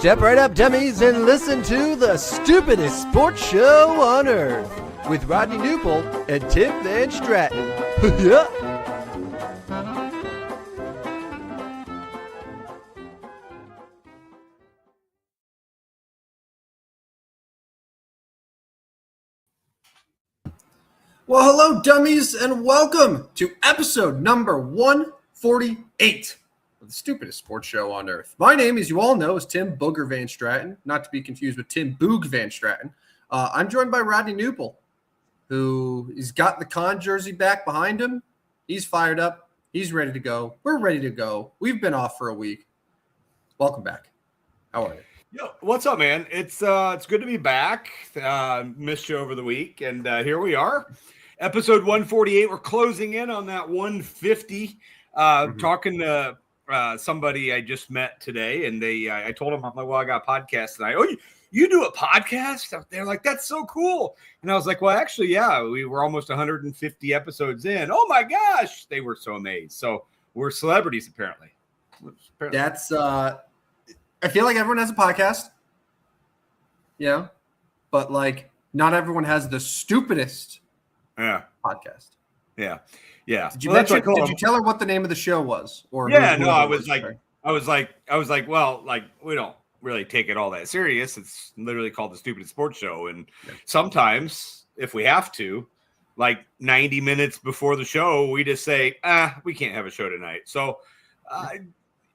Step right up, dummies, and listen to the stupidest sports show on earth with Rodney Newpol and Tim Van Stratton. Yeah. Well, hello, dummies, and welcome to episode number 148 of the stupidest sports show on earth. My name, as you all know, is Tim Booger Van Stratton, not to be confused with Tim Boog Van Stratton. I'm joined by Rodney Newpol, who he's got the con jersey back behind him. He's fired up. He's ready to go. We're ready to go. We've been off for a week. Welcome back. How are you? Yo, what's up, man? It's good to be back. Missed you over the week, and here we are. Episode 148. We're closing in on that 150. Talking to somebody I just met today, and I told them, I'm like, well, I got a podcast tonight. Oh, you do a podcast? They're like, that's so cool. And I was like, well, actually, yeah, we were almost 150 episodes in. Oh my gosh, they were so amazed. So we're celebrities, apparently. That's I feel like everyone has a podcast. Yeah. But like not everyone has the stupidest podcast. Yeah. Did you tell her what the name of the show was? Or I was like, well, like we don't really take it all that serious. It's literally called the Stupidest Sports Show. And sometimes if we have to, like 90 minutes before the show, we just say, we can't have a show tonight. So,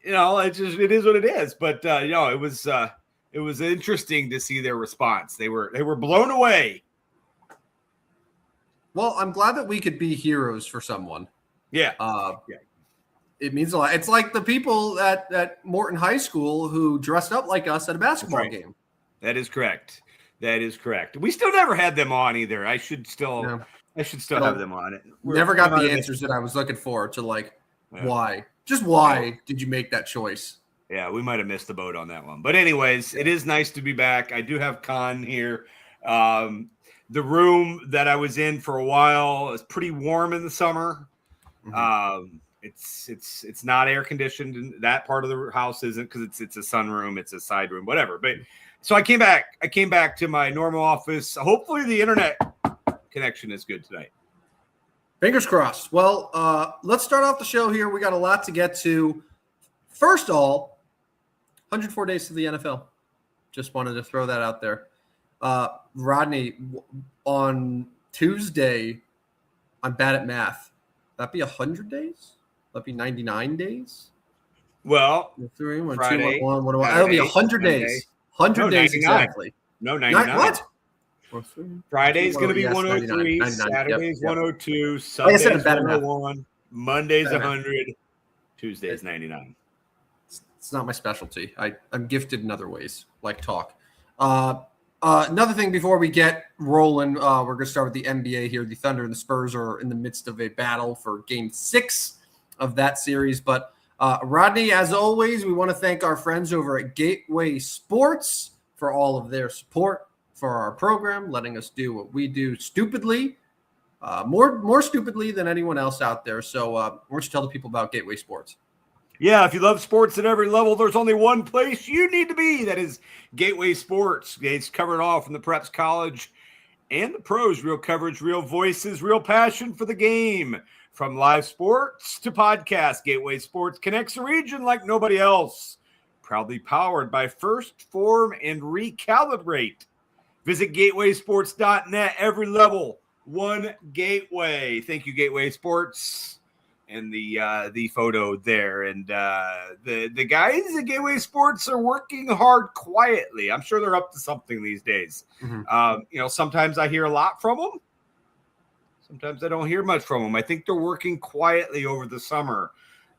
it is what it is. But, it was interesting to see their response. They were blown away. Well, I'm glad that we could be heroes for someone. Yeah. It means a lot. It's like the people at Morton High School who dressed up like us at a basketball game. That is correct. We still never had them on either. I should still have them on it. Never got the answers that I was looking for to why. Just why did you make that choice? Yeah, we might have missed the boat on that one. But anyways, It is nice to be back. I do have Con here. The room that I was in for a while is pretty warm in the summer. Mm-hmm. It's not air conditioned, and that part of the house isn't because it's a sunroom, it's a side room, whatever. But so I came back to my normal office. Hopefully the internet connection is good tonight. Fingers crossed. Well, let's start off the show here. We got a lot to get to. First of all, 104 days to the NFL. Just wanted to throw that out there. Rodney, on Tuesday, I'm bad at math. That'd be 100 days? That'd be 99 days? Well, Friday, that'll be 100 days. 100 days 99. Exactly. No, 99. What? Friday's going to be 103. 99. Saturday's 102. Like Sunday's 101. Monday's 100. Tuesday's 99. It's not my specialty. I'm gifted in other ways, like talk. Another thing before we get rolling, we're going to start with the NBA here. The Thunder and the Spurs are in the midst of a battle for Game 6 of that series. But Rodney, as always, we want to thank our friends over at Gateway Sports for all of their support for our program, letting us do what we do stupidly, more stupidly than anyone else out there. So why don't you tell the people about Gateway Sports? Yeah, if you love sports at every level, there's only one place you need to be. That is Gateway Sports. It's covered all from the preps, college, and the pros. Real coverage, real voices, real passion for the game. From live sports to podcasts, Gateway Sports connects a region like nobody else. Proudly powered by First Form and Recalibrate. Visit gatewaysports.net. Every level, one gateway. Thank you, Gateway Sports. And the photo there, and the guys at Gateway Sports are working hard quietly. I'm sure they're up to something these days. Mm-hmm. Sometimes I hear a lot from them. Sometimes I don't hear much from them. I think they're working quietly over the summer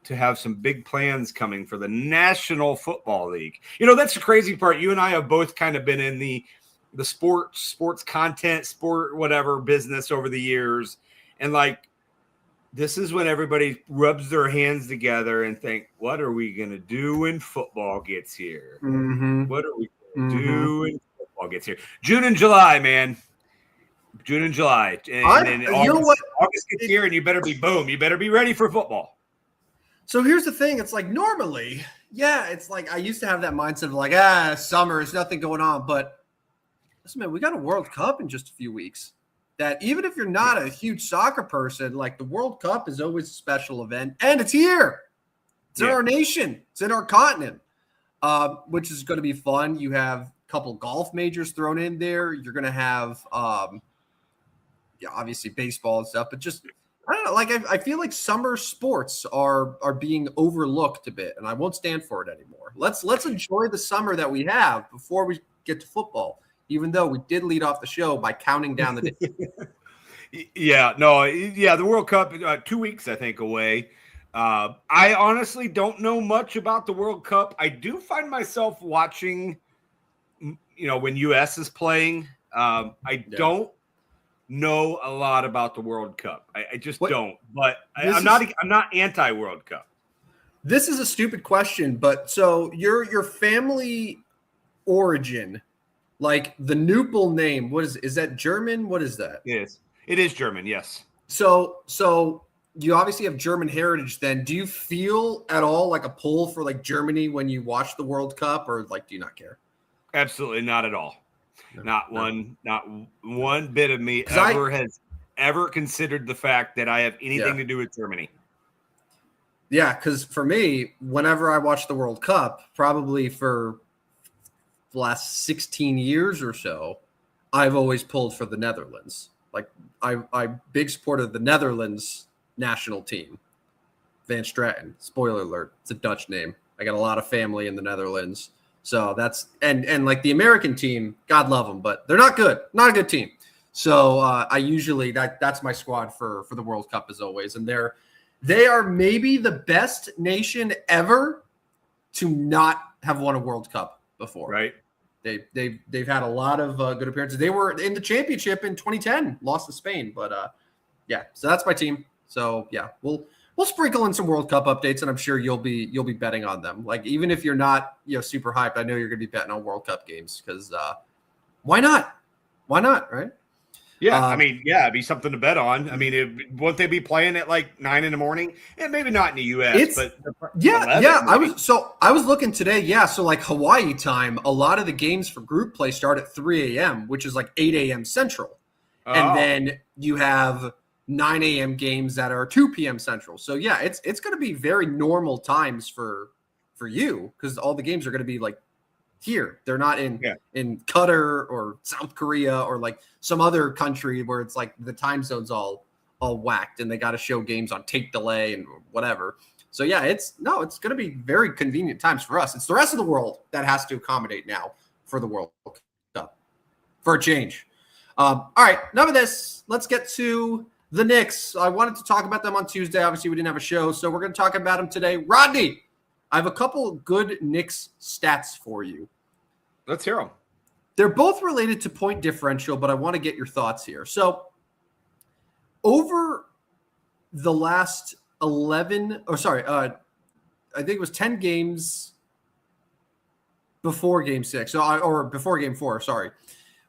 to have some big plans coming for the National Football League. That's the crazy part. You and I have both kind of been in the sports content, sport whatever business over the years, and this is when everybody rubs their hands together and think, what are we going to do when football gets here? Mm-hmm. What are we going to do when football gets here? June and July, man. June and July. And August gets here, and you better be ready for football. So here's the thing. It's like normally, Yeah, it's like I used to have that mindset of like, summer, there's nothing going on. But listen, man, we got a World Cup in just a few weeks. That even if you're not a huge soccer person, like the World Cup is always a special event, and it's here. It's in our nation. It's in our continent, which is going to be fun. You have a couple golf majors thrown in there. You're going to have, obviously baseball and stuff, but just I don't know. Like I feel like summer sports are being overlooked a bit, and I won't stand for it anymore. Let's enjoy the summer that we have before we get to football. Even though we did lead off the show by counting down the days. The World Cup 2 weeks I think away. I honestly don't know much about the World Cup. I do find myself watching, when US is playing. Don't know a lot about the World Cup. I just don't. But I'm not anti-World Cup. This is a stupid question, but so your family origin, like the Nupel name, is that German? What is that? It is German, yes. So you obviously have German heritage then. Do you feel at all like a pull for like Germany when you watch the World Cup, or like do you not care? Absolutely not at all. Not one bit of me has ever considered the fact that I have anything to do with Germany. Yeah, because for me, whenever I watch the World Cup, probably for the last 16 years or so, I've always pulled for the Netherlands. Like I'm big supporter of the Netherlands national team. Van Straten. Spoiler alert, it's a Dutch name. I got a lot of family in the Netherlands. So that's and like the American team, God love them, but they're not good. Not a good team. So I usually that's my squad for the World Cup as always. And they are maybe the best nation ever to not have won a World Cup before. Right. They've had a lot of good appearances. They were in the championship in 2010, lost to Spain, but so that's my team. So yeah, we'll sprinkle in some World Cup updates, and I'm sure you'll be betting on them. Like even if you're not super hyped, I know you're going to be betting on World Cup games because why not? Why not? Right? Yeah, it'd be something to bet on. I mean, won't they be playing at like 9 a.m? And maybe not in the U.S., but 11, I was looking today. Yeah, so like Hawaii time, a lot of the games for group play start at 3 a.m., which is like 8 a.m. Central, and then you have 9 a.m. games that are 2 p.m. Central. So yeah, it's going to be very normal times for you because all the games are going to be like here. They're not in Qatar or South Korea or like some other country where it's like the time zone's all whacked and they got to show games on tape delay and whatever. So yeah, it's going to be very convenient times for us. It's the rest of the world that has to accommodate now for the World Cup for a change. All right, enough of this. Let's get to the Knicks. I wanted to talk about them on Tuesday. Obviously, we didn't have a show, so we're going to talk about them today. Rodney, I have a couple good Knicks stats for you. Let's hear them. They're both related to point differential, but I want to get your thoughts here. So over the last 11, I think it was 10 games before game 6, or before game 4,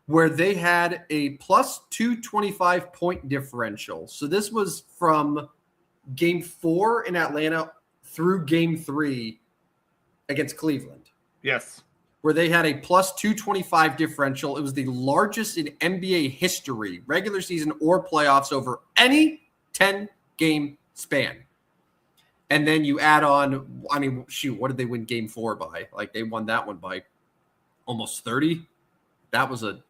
where they had a plus 225 point differential. So this was from game 4 in Atlanta through game 3 against Cleveland. Yes. Where they had a plus 225 differential. It was the largest in NBA history, regular season or playoffs, over any 10-game span. And then you add on, what did they win game 4 by? Like they won that one by almost 30. That was a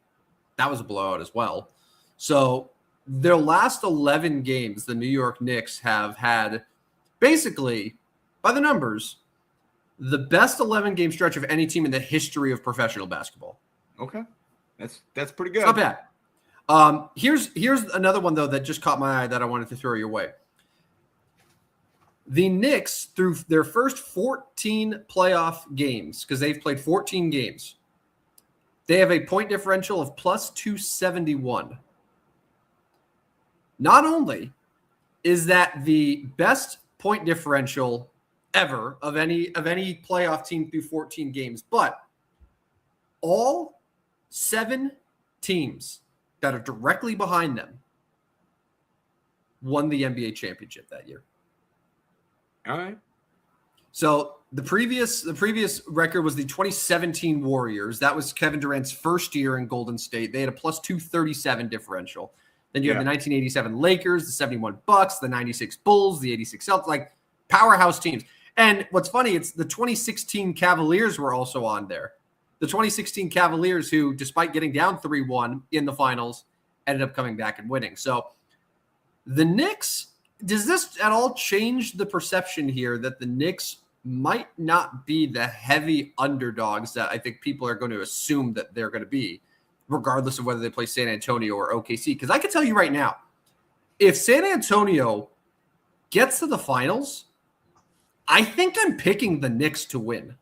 blowout as well. So their last 11 games, the New York Knicks have had basically, by the numbers, the best 11-game stretch of any team in the history of professional basketball. Okay. That's pretty good. It's not bad. Here's another one, though, that just caught my eye that I wanted to throw your way. The Knicks, through their first 14 playoff games, because they've played 14 games, they have a point differential of plus 271. Not only is that the best point differential ever of any playoff team through 14 games, but all 7 teams that are directly behind them won the NBA championship that year. All right. So the previous record was the 2017 Warriors. That was Kevin Durant's first year in Golden State. They had a plus 237 differential. Then you have the 1987 Lakers, the 71 Bucks, the 96 Bulls, the 86 Celtics, like powerhouse teams. And what's funny, it's the 2016 Cavaliers were also on there. The 2016 Cavaliers, who, despite getting down 3-1 in the finals, ended up coming back and winning. So the Knicks, does this at all change the perception here that the Knicks might not be the heavy underdogs that I think people are going to assume that they're going to be, regardless of whether they play San Antonio or OKC? Because I can tell you right now, if San Antonio gets to the finals, I think I'm picking the Knicks to win.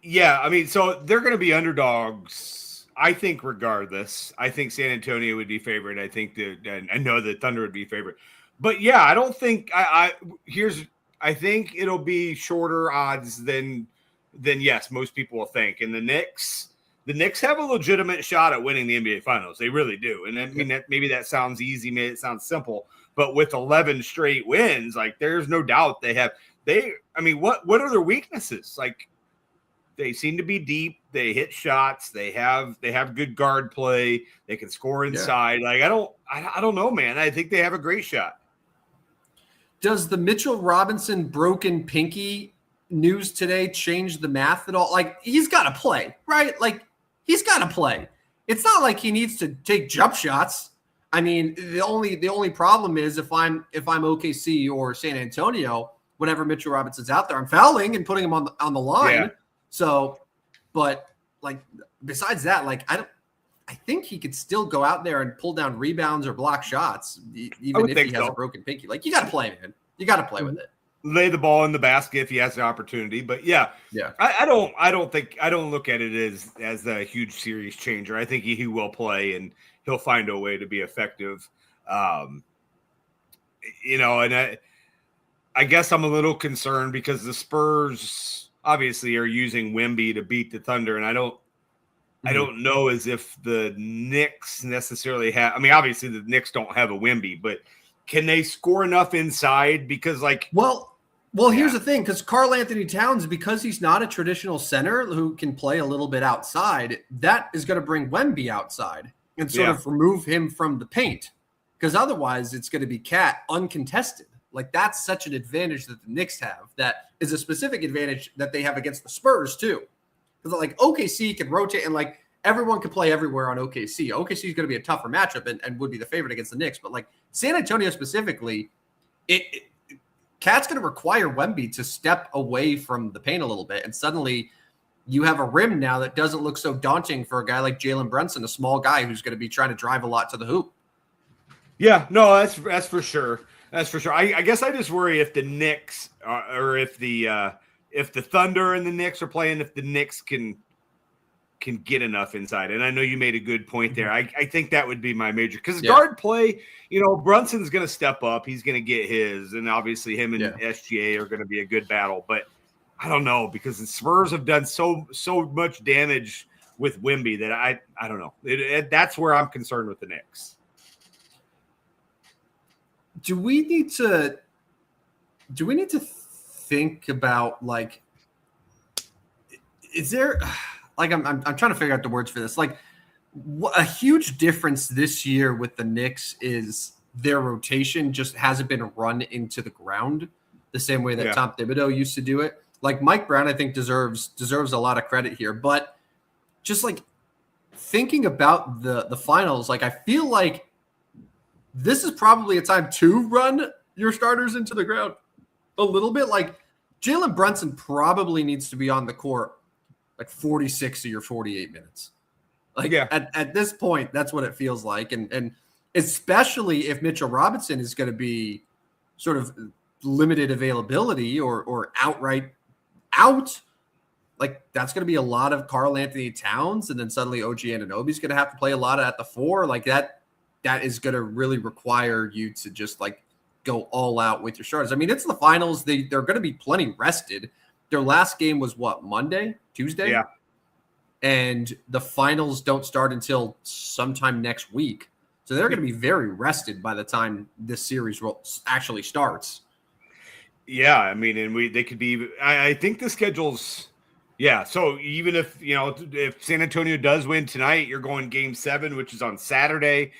Yeah, I mean, so they're going to be underdogs, I think, regardless. I think San Antonio would be favored. I think I know the Thunder would be favored. But yeah, I don't think I think it'll be shorter odds than yes, most people will think. And the Knicks have a legitimate shot at winning the NBA Finals. They really do. And I mean, maybe that sounds easy, maybe it sounds simple, but with 11 straight wins, like there's no doubt they have. I mean, what are their weaknesses? Like, they seem to be deep. They hit shots. They have good guard play. They can score inside. Yeah. Like I don't know, man. I think they have a great shot. Does the Mitchell Robinson broken pinky news today change the math at all? Like, he's got to play, right? Like, he's got to play. It's not like he needs to take jump shots. I mean, the only problem is if I'm OKC or San Antonio, whenever Mitchell Robinson's out there, I'm fouling and putting him on the line. Yeah. So, but like besides that, like I think he could still go out there and pull down rebounds or block shots, even if he has a broken pinky. Like, you got to play, man. You got to play with it. Lay the ball in the basket if he has the opportunity. But yeah. I don't look at it as a huge series changer. I think he will play and he'll find a way to be effective. And I guess I'm a little concerned because the Spurs obviously are using Wemby to beat the Thunder, and I don't know as if the Knicks necessarily have. I mean, obviously the Knicks don't have a Wemby, but can they score enough inside? Because here's the thing, because Karl Anthony Towns, because he's not a traditional center who can play a little bit outside, that is going to bring Wemby outside and sort of remove him from the paint, because otherwise it's going to be Cat uncontested. Like, that's such an advantage that the Knicks have. That is a specific advantage that they have against the Spurs too. Because like OKC can rotate and like everyone can play everywhere on OKC. OKC is going to be a tougher matchup and would be the favorite against the Knicks. But like San Antonio specifically, Cat's going to require Wemby to step away from the paint a little bit. And suddenly you have a rim now that doesn't look so daunting for a guy like Jalen Brunson, a small guy who's going to be trying to drive a lot to the hoop. Yeah, no, that's for sure. That's for sure. I guess I just worry if the Knicks or if the Thunder and the Knicks are playing, if the Knicks can get enough inside. And I know you made a good point there. I think that would be my major, because guard play, Brunson's going to step up. He's going to get his, and obviously him and SGA are going to be a good battle. But I don't know, because the Spurs have done so much damage with Wemby that I don't know. That's where I'm concerned with the Knicks. Do we need to think about, like, is there, like, I'm trying to figure out the words for this. Like, a huge difference this year with the Knicks is their rotation just hasn't been run into the ground the same way that Tom Thibodeau used to do it. Like, Mike Brown, I think deserves a lot of credit here, but just like thinking about the finals, like, I feel like this is probably a time to run your starters into the ground a little bit. Like, Jalen Brunson probably needs to be on the court like 46 of your 48 minutes. Like, at this point, that's what it feels like. And especially if Mitchell Robinson is going to be sort of limited availability or outright out, like, that's going to be a lot of Karl Anthony Towns. And then suddenly OG Anunoby's going to have to play a lot at the 4. Like, that is going to really require you to just like go all out with your starters. I mean, it's the finals. They're going to be plenty rested. Their last game was what, Tuesday? Yeah. And the finals don't start until sometime next week. So they're going to be very rested by the time this series actually starts. Yeah, I mean, and they could be. I think the schedule's. Yeah, so even if if San Antonio does win tonight, you're going Game 7, which is on Saturday.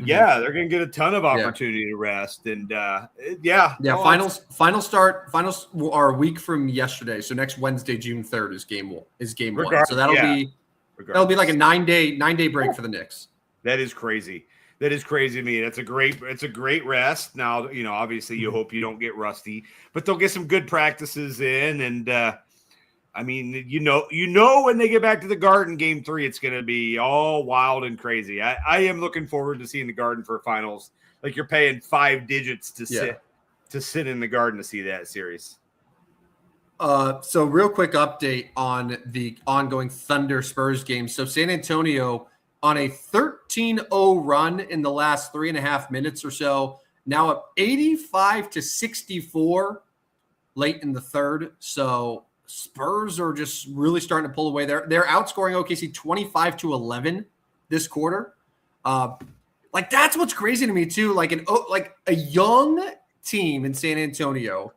Yeah, they're going to get a ton of opportunity to rest, and Finals are a week from yesterday, so next Wednesday, June 3rd is game 1. So that'll be like a 9-day break for the Knicks. That is crazy. That is crazy to me. It's a great rest. Now, obviously you hope you don't get rusty, but they'll get some good practices in. And I mean, when they get back to the Garden Game 3, it's going to be all wild and crazy. I am looking forward to seeing the Garden for finals. Like you're paying 5 digits to sit in the Garden to see that series. So real quick update on the ongoing Thunder Spurs game. So San Antonio on a 13-0 run in the last 3.5 minutes or so, now up 85-64 late in the third. So Spurs are just really starting to pull away. They're outscoring OKC 25-11 this quarter. That's what's crazy to me too. Like a young team in San Antonio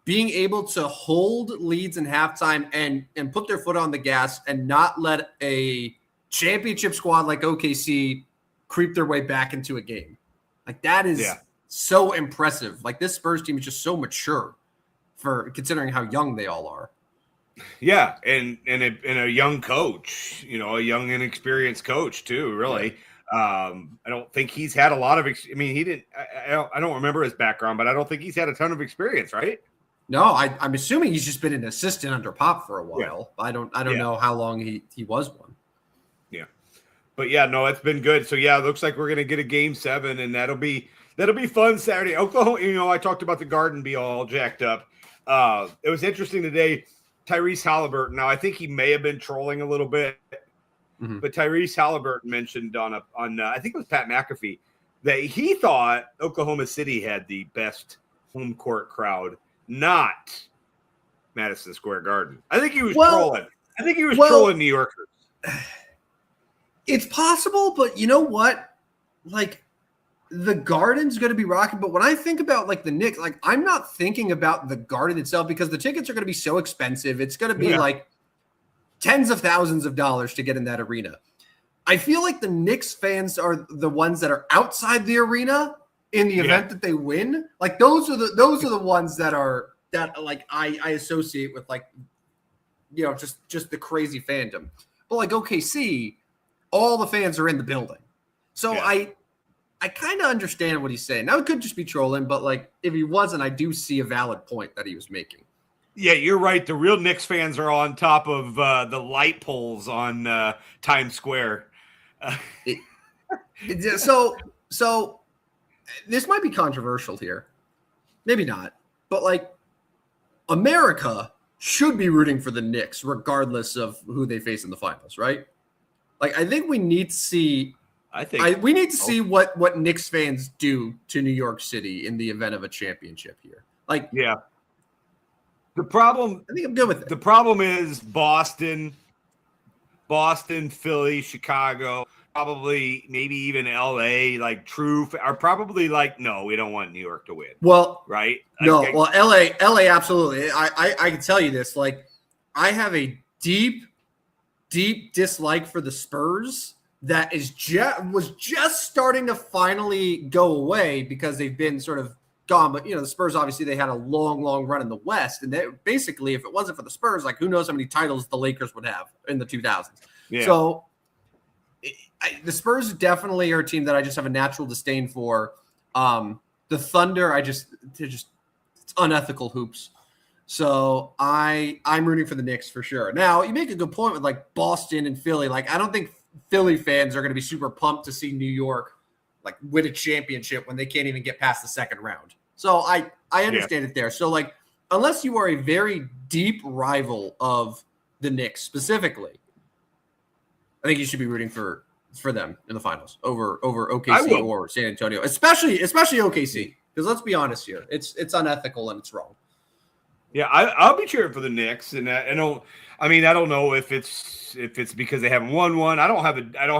being able to hold leads in halftime and put their foot on the gas and not let a championship squad like OKC creep their way back into a game. Like that is so impressive. Like this Spurs team is just so mature for considering how young they all are. Yeah, and a young coach, a young inexperienced coach too. Really, I don't think he's had a lot of. He didn't. I don't remember his background, but I don't think he's had a ton of experience, right? No, I'm assuming he's just been an assistant under Pop for a while. Yeah. I don't know how long he was one. Yeah, but no, it's been good. So it looks like we're gonna get a Game 7, and that'll be fun Saturday. Oklahoma. I talked about the Garden be all jacked up. It was interesting today. Tyrese Halliburton. Now, I think he may have been trolling a little bit, but Tyrese Halliburton mentioned on I think it was Pat McAfee that he thought Oklahoma City had the best home court crowd, not Madison Square Garden. I think he was trolling. I think he was trolling New Yorkers. It's possible, but you know what? Like, the Garden's going to be rocking, but when I think about the Knicks, I'm not thinking about the Garden itself because the tickets are going to be so expensive. It's going to be tens of thousands of dollars to get in that arena. I feel like the Knicks fans are the ones that are outside the arena in the event that they win. Like those are the ones that I associate with just the crazy fandom. But OKC, all the fans are in the building. So I kind of understand what he's saying. Now, it could just be trolling, but if he wasn't, I do see a valid point that he was making. Yeah, you're right. The real Knicks fans are on top of the light poles on Times Square. So this might be controversial here. Maybe not. But America should be rooting for the Knicks regardless of who they face in the finals, right? I think we need to see we need to see what Knicks fans do to New York City in the event of a championship here. The problem, I think I'm good with it. The problem is Boston, Philly, Chicago, probably maybe even LA, are probably no, we don't want New York to win. Well, right? LA absolutely. I can tell you this. I have a deep dislike for the Spurs that was just starting to finally go away because they've been sort of gone. But the Spurs, obviously, they had a long run in the West, and they basically, if it wasn't for the Spurs, who knows how many titles the Lakers would have in the 2000s. Yeah. So the Spurs definitely are a team that I just have a natural disdain for. The Thunder, it's unethical hoops. So I'm rooting for the Knicks for sure. Now, you make a good point with Boston and Philly. I don't think Philly fans are going to be super pumped to see New York win a championship when they can't even get past the second round. So I understand it there. So unless you are a very deep rival of the Knicks specifically, I think you should be rooting for them in the finals over OKC or San Antonio, especially OKC. Because let's be honest here, it's unethical and it's wrong. Yeah, I'll be cheering for the Knicks, and I don't know if it's because they haven't won one. I don't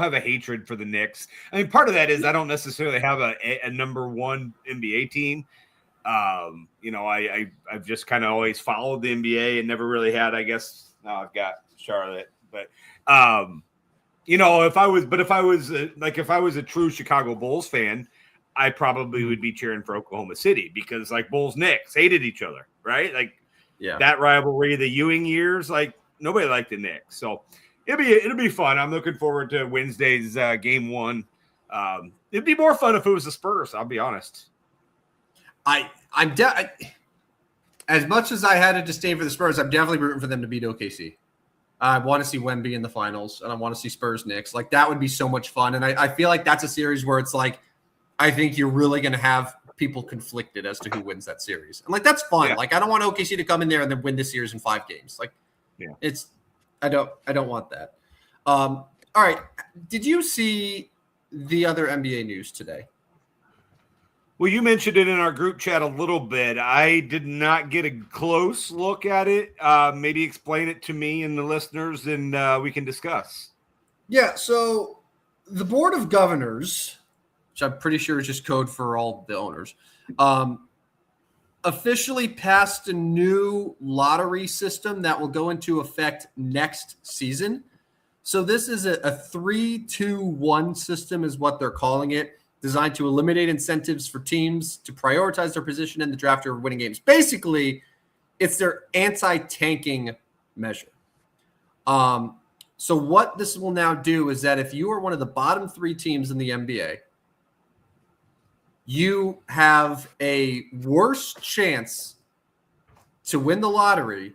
have a hatred for the Knicks. I mean, part of that is I don't necessarily have a number one NBA team. I've just kind of always followed the NBA and never really had, I guess. Now I've got Charlotte, but if I was a true Chicago Bulls fan, I probably would be cheering for Oklahoma City because like Bulls Knicks hated each other, right? Like that rivalry, the Ewing years, like nobody liked the Knicks. So it'll be fun. I'm looking forward to Wednesday's game 1. It'd be more fun if it was the Spurs. I'll be honest. As much as I had a disdain for the Spurs, I'm definitely rooting for them to beat OKC. I want to see Wemby in the finals, and I want to see Spurs Knicks. Like that would be so much fun. And I feel like that's a series where it's like, I think you're really going to have people conflicted as to who wins that series. And like, that's fun. Yeah. Like, I don't want OKC to come in there and then win this series in 5 games. Like I don't want that. All right. Did you see the other NBA news today? Well, you mentioned it in our group chat a little bit. I did not get a close look at it. Maybe explain it to me and the listeners, and we can discuss. Yeah, so the Board of Governors, which I'm pretty sure is just code for all the owners, officially passed a new lottery system that will go into effect next season. So this is a 3-2-1 system is what they're calling it, designed to eliminate incentives for teams to prioritize their position in the draft over winning games. Basically, it's their anti-tanking measure. So what this will now do is that if you are one of the bottom 3 teams in the NBA, you have a worse chance to win the lottery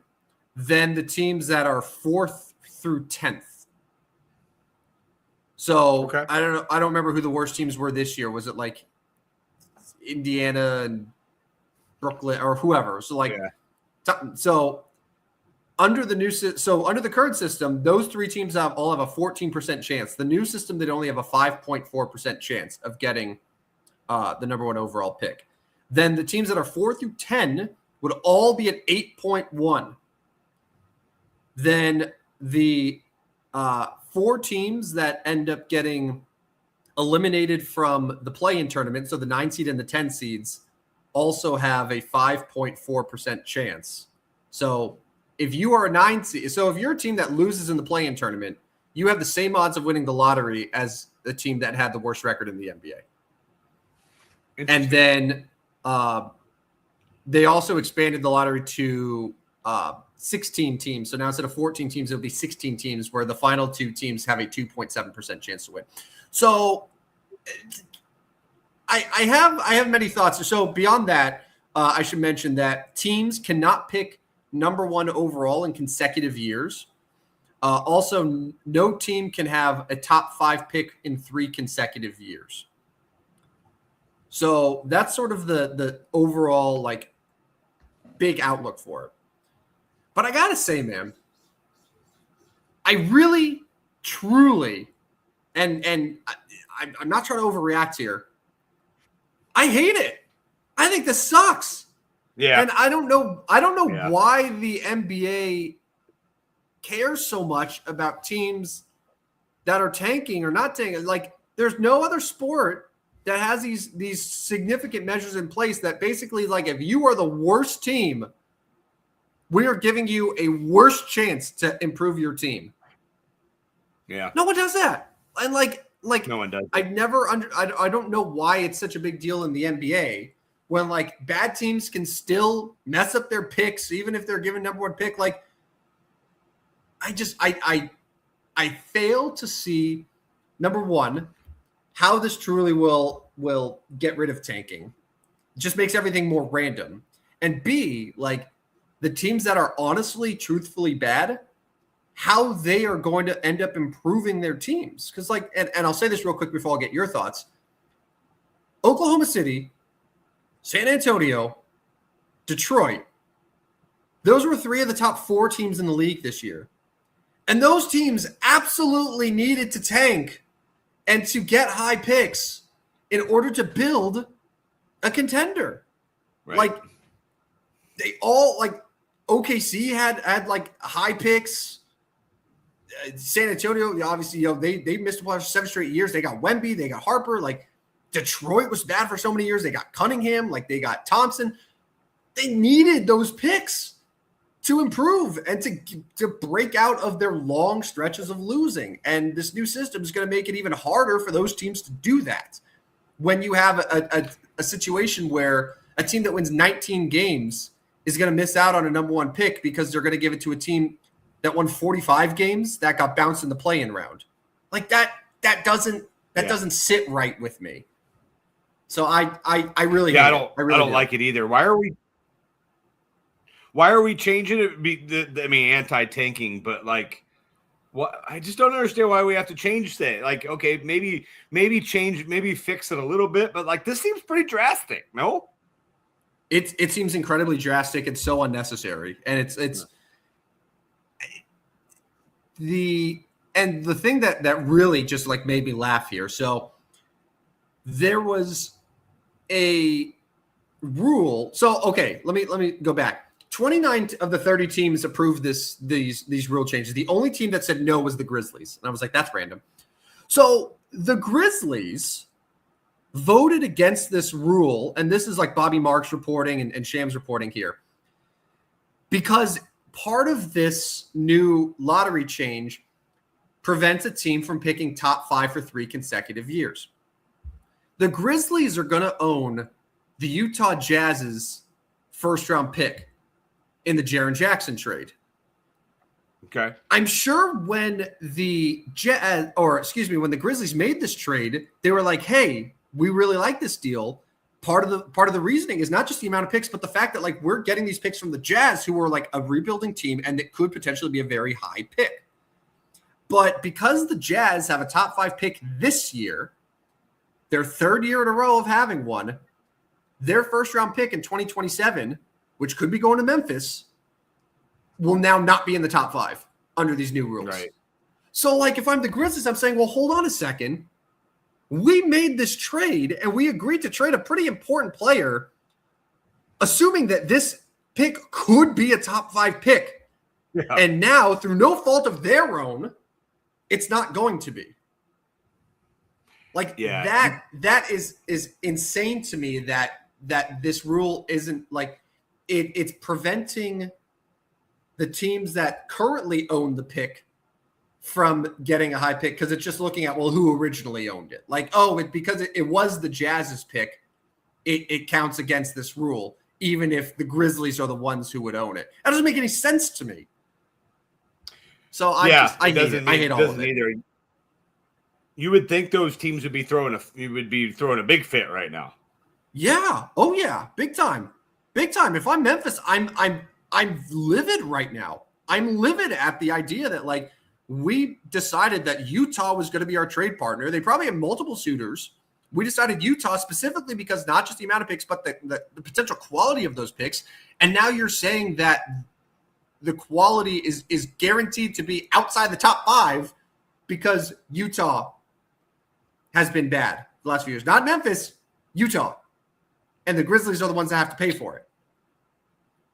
than the teams that are 4th through 10th. So okay. I don't know. I don't remember who the worst teams were this year. Was it like Indiana and Brooklyn or whoever? So so under the current system, those 3 teams all have a 14% chance. The new system, they'd only have a 5.4% chance of getting the number 1 overall pick. Then the teams that are 4 through 10 would all be at 8.1. Then the 4 teams that end up getting eliminated from the play-in tournament, so the 9 seed and the 10 seeds, also have a 5.4% chance. So if you are a 9 seed, so if you're a team that loses in the play-in tournament, you have the same odds of winning the lottery as the team that had the worst record in the NBA. And then they also expanded the lottery to 16 teams. So now instead of 14 teams, it'll be 16 teams where the final 2 teams have a 2.7% chance to win. So I have many thoughts. So beyond that, I should mention that teams cannot pick number 1 overall in consecutive years. Also, no team can have a top 5 pick in 3 consecutive years. So that's sort of the overall like big outlook for it. But I gotta say, man, I really, truly, and I'm not trying to overreact here. I hate it. I think this sucks. Yeah. And I don't know why the NBA cares so much about teams that are tanking or not tanking. Like, there's no other sport that has these significant measures in place that basically, like, if you are the worst team, we are giving you a worse chance to improve your team. Yeah. No one does that. And like no one does. I don't know why it's such a big deal in the NBA when like bad teams can still mess up their picks, even if they're given number 1 pick. Like I fail to see, number 1, how this truly will get rid of tanking. It just makes everything more random. And B, like, the teams that are honestly, truthfully bad, how they are going to end up improving their teams. Because, like, and I'll say this real quick before I get your thoughts. Oklahoma City, San Antonio, Detroit, those were 3 of the top 4 teams in the league this year. And those teams absolutely needed to tank and to get high picks in order to build a contender. Right. Like, they all, like, OKC had like high picks. San Antonio, obviously, they missed the playoffs 7 straight years. They got Wemby, they got Harper. Like, Detroit was bad for so many years. They got Cunningham, like they got Thompson. They needed those picks to improve and to break out of their long stretches of losing. And this new system is going to make it even harder for those teams to do that. When you have a situation where a team that wins 19 games is going to miss out on a number one pick because they're going to give it to a team that won 45 games that got bounced in the play-in round. Like that doesn't sit right with me. So I really I don't like it either. Why are we changing it? Anti-tanking, but like, what? I just don't understand why we have to change that. Like, okay, maybe change, maybe fix it a little bit, but like this seems pretty drastic. No, it seems incredibly drastic and so unnecessary, and it's the thing that really just like made me laugh here. So there was a rule. So okay, let me go back. 29 of the 30 teams approved these rule changes. The only team that said no was the Grizzlies. And I was like, that's random. So the Grizzlies voted against this rule, and this is like Bobby Marks reporting and Shams reporting here, because part of this new lottery change prevents a team from picking top 5 for 3 consecutive years. The Grizzlies are going to own the Utah Jazz's first-round pick in the Jaren Jackson trade. Okay. I'm sure when the Grizzlies made this trade, they were like, hey, we really like this deal. Part of the reasoning is not just the amount of picks, but the fact that like we're getting these picks from the Jazz, who are like a rebuilding team, and it could potentially be a very high pick. But because the Jazz have a top 5 pick this year, their third year in a row of having one, their first round pick in 2027, which could be going to Memphis, will now not be in the top 5 under these new rules. Right. So like if I'm the Grizzlies, I'm saying, well, hold on a second. We made this trade and we agreed to trade a pretty important player, assuming that this pick could be a top 5 pick. Yeah. And now, through no fault of their own, it's not going to be. Like that is insane to me that this rule isn't like it's preventing the teams that currently own the pick from getting a high pick, because it's just looking at, well, who originally owned it. Like, because it was the Jazz's pick, it counts against this rule, even if the Grizzlies are the ones who would own it. That doesn't make any sense to me. So I hate all of it. Either. You would think those teams would be throwing a big fit right now. Yeah. Oh yeah. Big time. Big time. If I'm Memphis, I'm livid right now. I'm livid at the idea that like we decided that Utah was going to be our trade partner. They probably have multiple suitors. We decided Utah specifically because not just the amount of picks, but the potential quality of those picks. And now you're saying that the quality is guaranteed to be outside the top 5 because Utah has been bad the last few years. Not Memphis, Utah. And the Grizzlies are the ones that have to pay for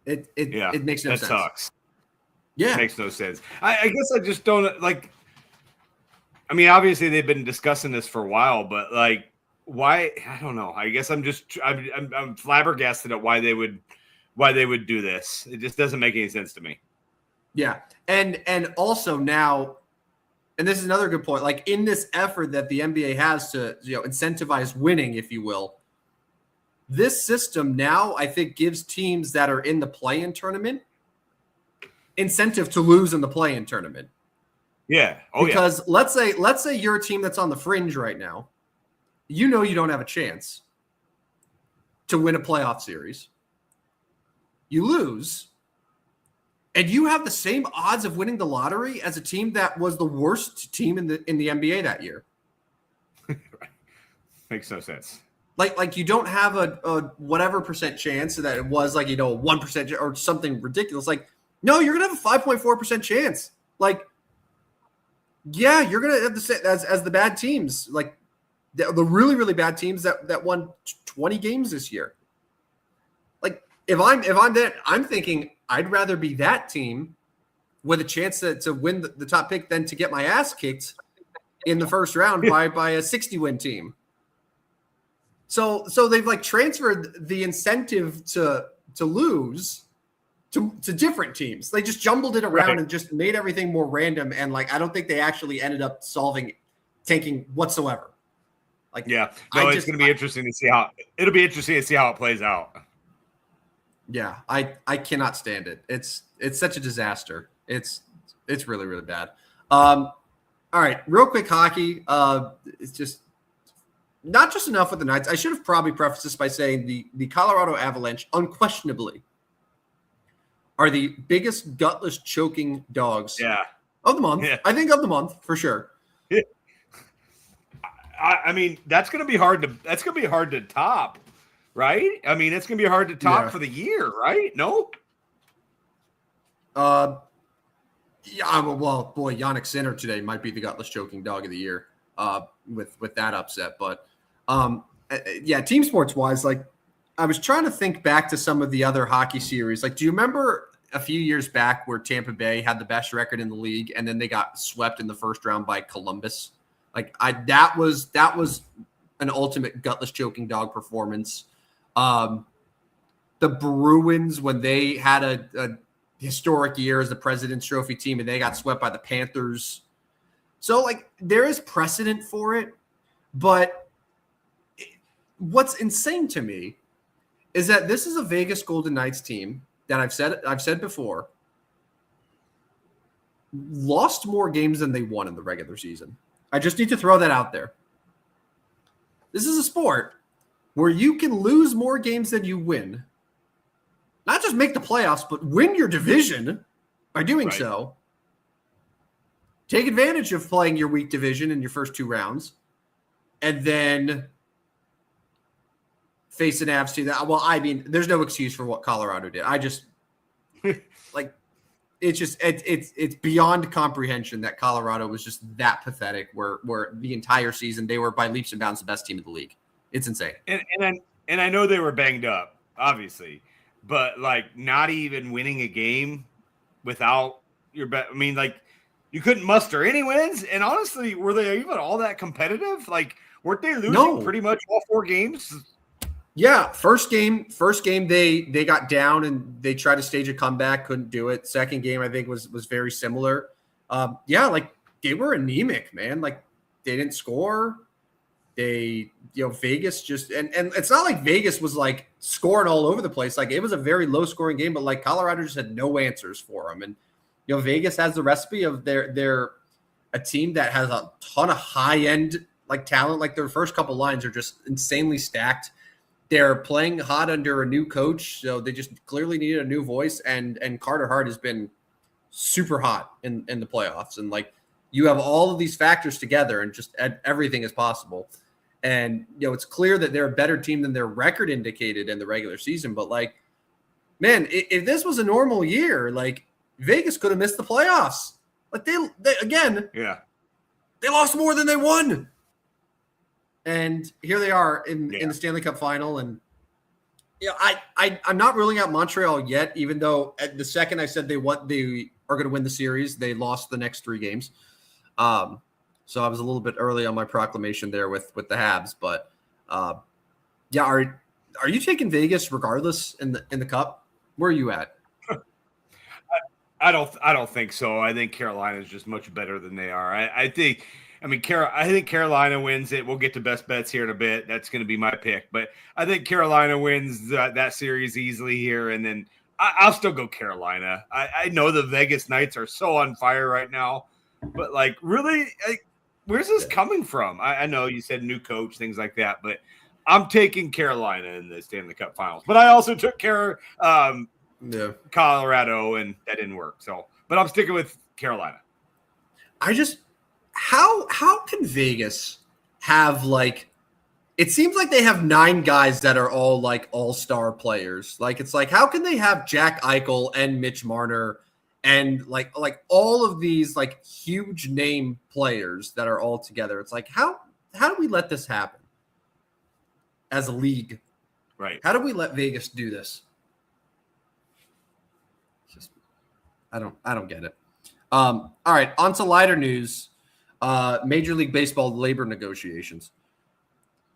it. It makes no sense. That sucks. Yeah. It makes no sense. I guess I just don't like. I mean, obviously they've been discussing this for a while, but like, why? I don't know. I guess I'm flabbergasted at why they would do this. It just doesn't make any sense to me. Yeah, and also now, and this is another good point. Like in this effort that the NBA has to incentivize winning, if you will, this system now I think gives teams that are in the play-in tournament incentive to lose in the play-in tournament. Yeah. Because let's say you're a team that's on the fringe right now. You know you don't have a chance to win a playoff series. You lose, and you have the same odds of winning the lottery as a team that was the worst team in the NBA that year. Makes no sense. Like you don't have a whatever percent chance that it was like 1% or something ridiculous. Like, no, you're gonna have a 5.4% chance. Like, yeah, you're gonna have the same as the bad teams, like the really really bad teams that won 20 games this year. Like, if I'm that, I'm thinking I'd rather be that team with a chance to win the top pick than to get my ass kicked in the first round by a 60-win team. So they've like transferred the incentive to lose to different teams. They just jumbled it around and just made everything more random. And like, I don't think they actually ended up tanking whatsoever. Like, yeah, no, it's going to be interesting to see how it plays out. Yeah, I cannot stand it. It's such a disaster. It's really, really bad. All right, real quick hockey. It's just not just enough with the Knights. I should have probably prefaced this by saying the Colorado Avalanche unquestionably are the biggest gutless choking dogs of the month. Yeah. I think of the month for sure. Yeah. I mean, that's going to be hard to top, right? I mean, it's going to be hard to top for the year, right? No? Yeah, well, boy, Yannick Sinner today might be the gutless choking dog of the year with that upset. But, yeah, team sports-wise, like, I was trying to think back to some of the other hockey series. Like, do you remember a few years back where Tampa Bay had the best record in the league and then they got swept in the first round by Columbus? Like, that was an ultimate gutless choking dog performance. The Bruins, when they had a historic year as the President's Trophy team and they got swept by the Panthers. So, like, there is precedent for it. But what's insane to me is that this is a Vegas Golden Knights team that I've said before, lost more games than they won in the regular season. I just need to throw that out there. This is a sport where you can lose more games than you win. Not just make the playoffs, but win your division by doing so. Take advantage of playing your weak division in your first two rounds. And then face an Avs team that, well, I mean, there's no excuse for what Colorado did. I just like, it's beyond comprehension that Colorado was just that pathetic where the entire season they were by leaps and bounds the best team in the league. It's insane. And I know they were banged up, obviously, but like not even winning a game without your bet. I mean, like you couldn't muster any wins. And honestly, were they even all that competitive? Like, weren't they losing pretty much all four games? Yeah, first game they got down and they tried to stage a comeback, couldn't do it. Second game I think was very similar. Yeah, like they were anemic, man. Like they didn't score. They, Vegas just and it's not like Vegas was like scoring all over the place. Like it was a very low scoring game, but like Colorado just had no answers for them. And Vegas has the recipe of they're a team that has a ton of high end like talent. Like their first couple lines are just insanely stacked. They're playing hot under a new coach, so they just clearly needed a new voice. And Carter Hart has been super hot in the playoffs. And like you have all of these factors together, and just everything is possible. And it's clear that they're a better team than their record indicated in the regular season. But like, man, if this was a normal year, like Vegas could have missed the playoffs. Like they again, they lost more than they won. And here they are in the Stanley Cup final. And I'm not ruling out Montreal yet, even though at the second I said they are going to win the series, they lost the next three games. So I was a little bit early on my proclamation there with the Habs. But are you taking Vegas regardless in the Cup? Where are you at? I don't think so. I think Carolina is just much better than they are. I think Carolina wins it. We'll get to best bets here in a bit. That's going to be my pick. But I think Carolina wins that series easily here. And then I'll still go Carolina. I know the Vegas Knights are so on fire right now. But, like, really, where's this coming from? I know you said new coach, things like that. But I'm taking Carolina in the Stanley Cup Finals. But I also took Colorado, and that didn't work. So, but I'm sticking with Carolina. How can Vegas have like it seems like they have 9 guys that are all like all-star players. Like it's like how can they have Jack Eichel and Mitch Marner and like all of these like huge name players that are all together? It's like how do we let this happen as a league? Right. How do we let Vegas do this? I don't get it. All right, on to lighter news. Major League Baseball labor negotiations.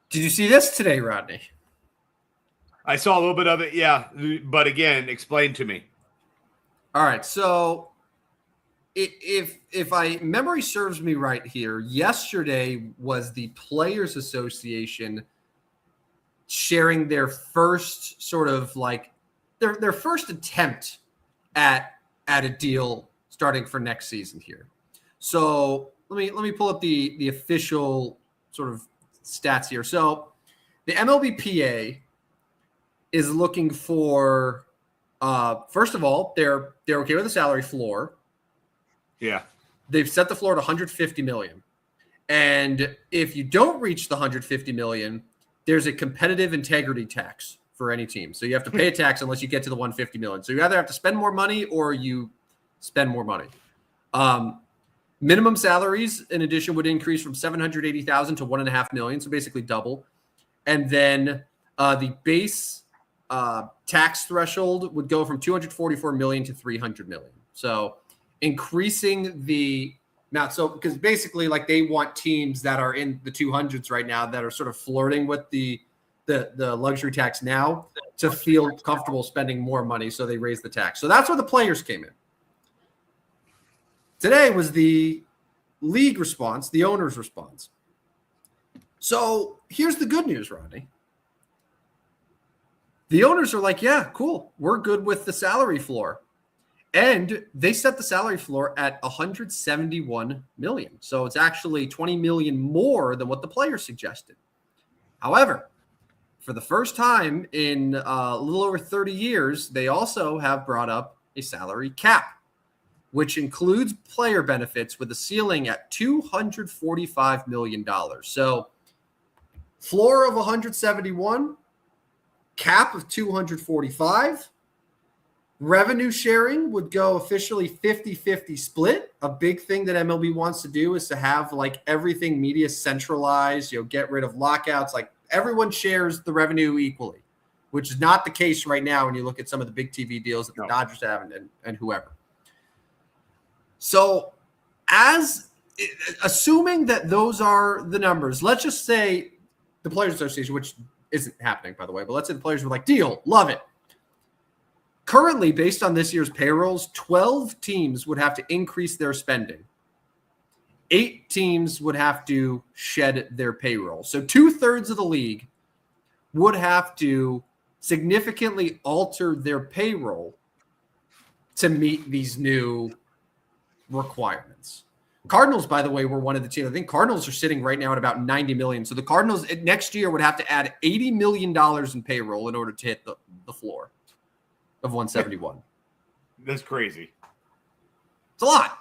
Did you see this today, Rodney? I saw a little bit of it, yeah. But again, explain to me. All right, so if I memory serves me right here, yesterday was the Players Association sharing their first sort of like their first attempt at a deal starting for next season here. So let me pull up the official sort of stats here. So the MLBPA is looking for first of all, they're okay with the salary floor. Yeah. They've set the floor at 150 million. And if you don't reach the 150 million, there's a competitive integrity tax for any team. So you have to pay a tax unless you get to the 150 million. So you either have to spend more money or you spend more money. Minimum salaries, in addition, would increase from 780,000 to 1.5 million. So basically double. And then the base tax threshold would go from 244 million to 300 million. So increasing the amount. So because basically like they want teams that are in the 200s right now that are sort of flirting with the luxury tax now to feel comfortable spending more money. So they raise the tax. So that's where the players came in. Today was the league response, the owner's response. So here's the good news, Rodney. The owners are like, yeah, cool. We're good with the salary floor. And they set the salary floor at 171 million. So it's actually 20 million more than what the players suggested. However, for the first time in a little over 30 years, they also have brought up a salary cap, which includes player benefits with a ceiling at $245 million. So floor of 171, cap of 245. Revenue sharing would go officially 50-50 split. A big thing that MLB wants to do is to have like everything media centralized, get rid of lockouts. Like everyone shares the revenue equally, which is not the case right now when you look at some of the big TV deals that the Dodgers have and whoever. So assuming that those are the numbers, let's just say the Players Association, which isn't happening, by the way, but let's say the players were like, deal, love it. Currently, based on this year's payrolls, 12 teams would have to increase their spending. 8 teams would have to shed their payroll. So 2/3 of the league would have to significantly alter their payroll to meet these new requirements. Cardinals, by the way, were one of the teams. I think Cardinals are sitting right now at about 90 million. So the Cardinals next year would have to add $80 million in payroll in order to hit the floor of 171. That's crazy. It's a lot.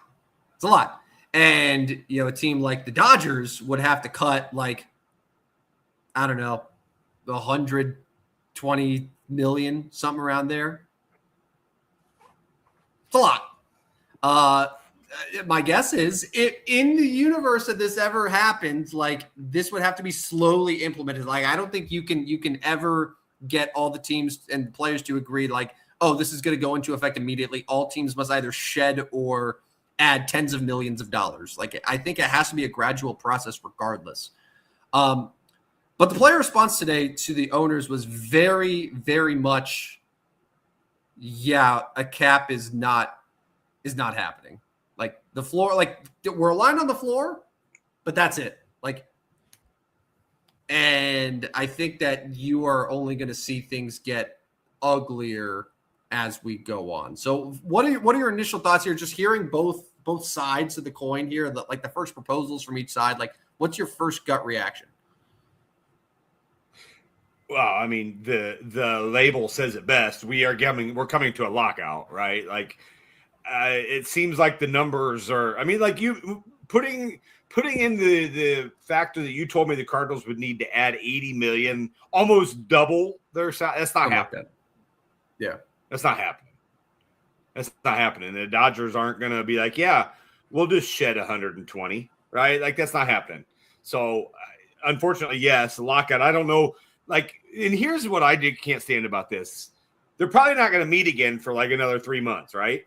It's a lot. And, a team like the Dodgers would have to cut like, I don't know, 120 million, something around there. It's a lot. My guess is if in the universe that this ever happened, like this would have to be slowly implemented. Like, I don't think you can ever get all the teams and players to agree like, oh, this is going to go into effect immediately. All teams must either shed or add tens of millions of dollars. Like, I think it has to be a gradual process regardless. But the player response today to the owners was very, very much, yeah, a cap is not happening. Like the floor, like we're aligned on the floor, but that's it. Like, and I think that you are only going to see things get uglier as we go on. So what are your initial thoughts here? Just hearing both sides of the coin here, like the first proposals from each side, like what's your first gut reaction? Well, I mean, the label says it best. We're coming to a lockout, right? Like, it seems like the numbers are. I mean, like you putting in the factor that you told me the Cardinals would need to add 80 million, almost double their salary. That's not happening. Yeah, that's not happening. That's not happening. The Dodgers aren't going to be like, yeah, we'll just shed 120, right? Like that's not happening. So, unfortunately, yes, lockout. I don't know. Like, and here's what I can't stand about this. They're probably not going to meet again for like another 3 months, right?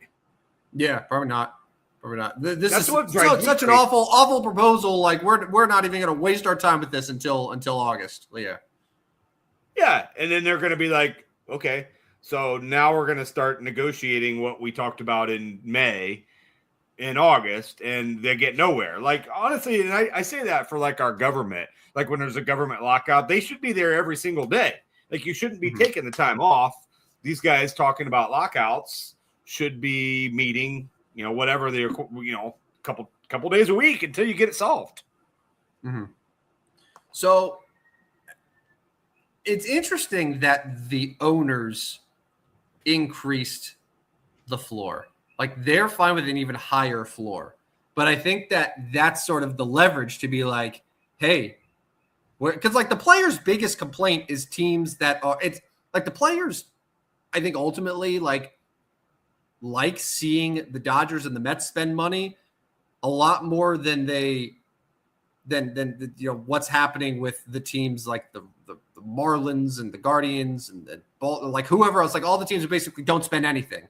Yeah, probably not. We're not. This That's is what drives me such an crazy. awful proposal. Like we're not even going to waste our time with this until August. Yeah. Yeah, and then they're going to be like, okay, so now we're going to start negotiating what we talked about in May, in August, and they get nowhere. Like, honestly, and I say that for like our government. Like when there's a government lockout, they should be there every single day. Like you shouldn't be taking the time off. These guys talking about lockouts should be meeting, whatever they're, couple days a week until you get it solved. Mm-hmm. So it's interesting that the owners increased the floor. Like they're fine with an even higher floor. But I think that that's sort of the leverage to be like, hey, because like the players' biggest complaint is teams that are, it's like the players, I think ultimately like seeing the Dodgers and the Mets spend money a lot more than what's happening with the teams like the Marlins and the Guardians and like whoever else, like all the teams who basically don't spend anything.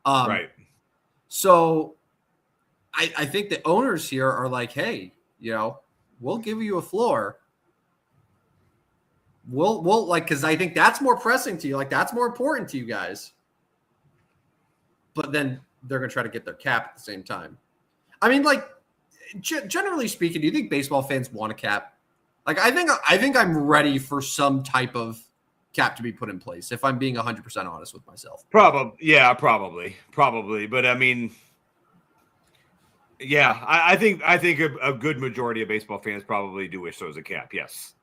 Right. So I think the owners here are like, hey, we'll give you a floor. We'll like, because I think that's more pressing to you. Like that's more important to you guys. But then they're going to try to get their cap at the same time. I mean, like generally speaking, do you think baseball fans want a cap? Like I think I'm ready for some type of cap to be put in place. If I'm being 100% honest with myself. Probably. But I mean, yeah, I think a good majority of baseball fans probably do wish there was a cap. Yes.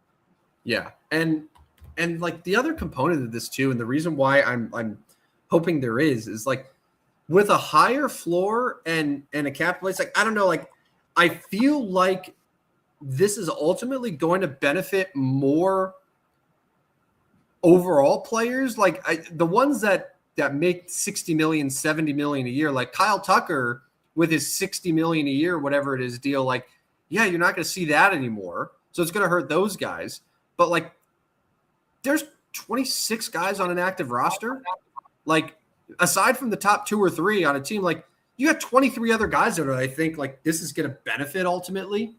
Yeah, and like the other component of this too, and the reason why I'm hoping there is like with a higher floor and a cap place, like I don't know, like I feel like this is ultimately going to benefit more overall players, like the ones that make 60 million, 70 million a year, like Kyle Tucker with his 60 million a year, whatever it is deal, like, yeah, you're not going to see that anymore. So it's going to hurt those guys. But like, there's 26 guys on an active roster. Like, aside from the top 2 or 3 on a team, like you got 23 other guys that are, I think like this is going to benefit ultimately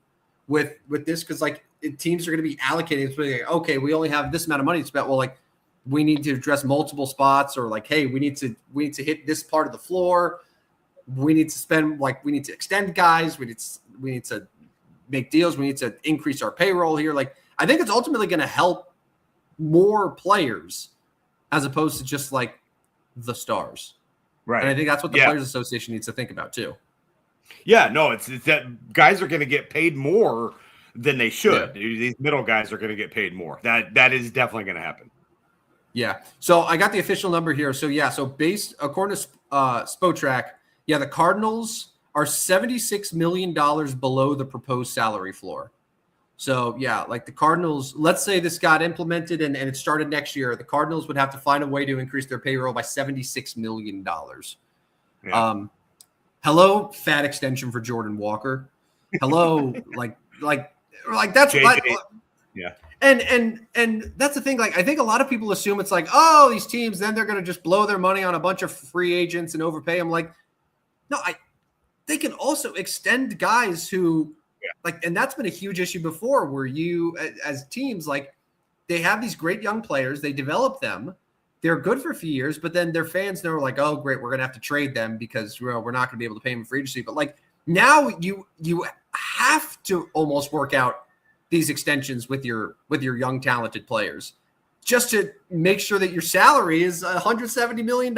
with this. Cause like teams are going to be allocating. It's like, okay, we only have this amount of money to spend. Well, like we need to address multiple spots, or like, hey, we need to hit this part of the floor. We need to spend, like, we need to extend guys. We need to make deals. We need to increase our payroll here. Like, I think it's ultimately going to help more players as opposed to just like the stars. Right. And I think that's what the Players Association needs to think about too. Yeah, no, it's that guys are going to get paid more than they should. Yeah. These middle guys are going to get paid more. That is definitely going to happen. Yeah. So I got the official number here. So yeah, so based according to Spotrac, yeah, the Cardinals are $76 million below the proposed salary floor. So yeah, like the Cardinals, let's say this got implemented and it started next year, the Cardinals would have to find a way to increase their payroll by $76 million. Yeah. Hello, fat extension for Jordan Walker. Hello, like that's like, yeah. And that's the thing. Like, I think a lot of people assume it's like, oh, these teams, then they're going to just blow their money on a bunch of free agents and overpay them. Like, no, they can also extend guys who like, and that's been a huge issue before where you as teams, like they have these great young players, they develop them, they're good for a few years, but then their fans know like, oh, great, we're going to have to trade them because we're not going to be able to pay them free agency. But like now you have to almost work out these extensions with your young talented players just to make sure that your salary is $170 million.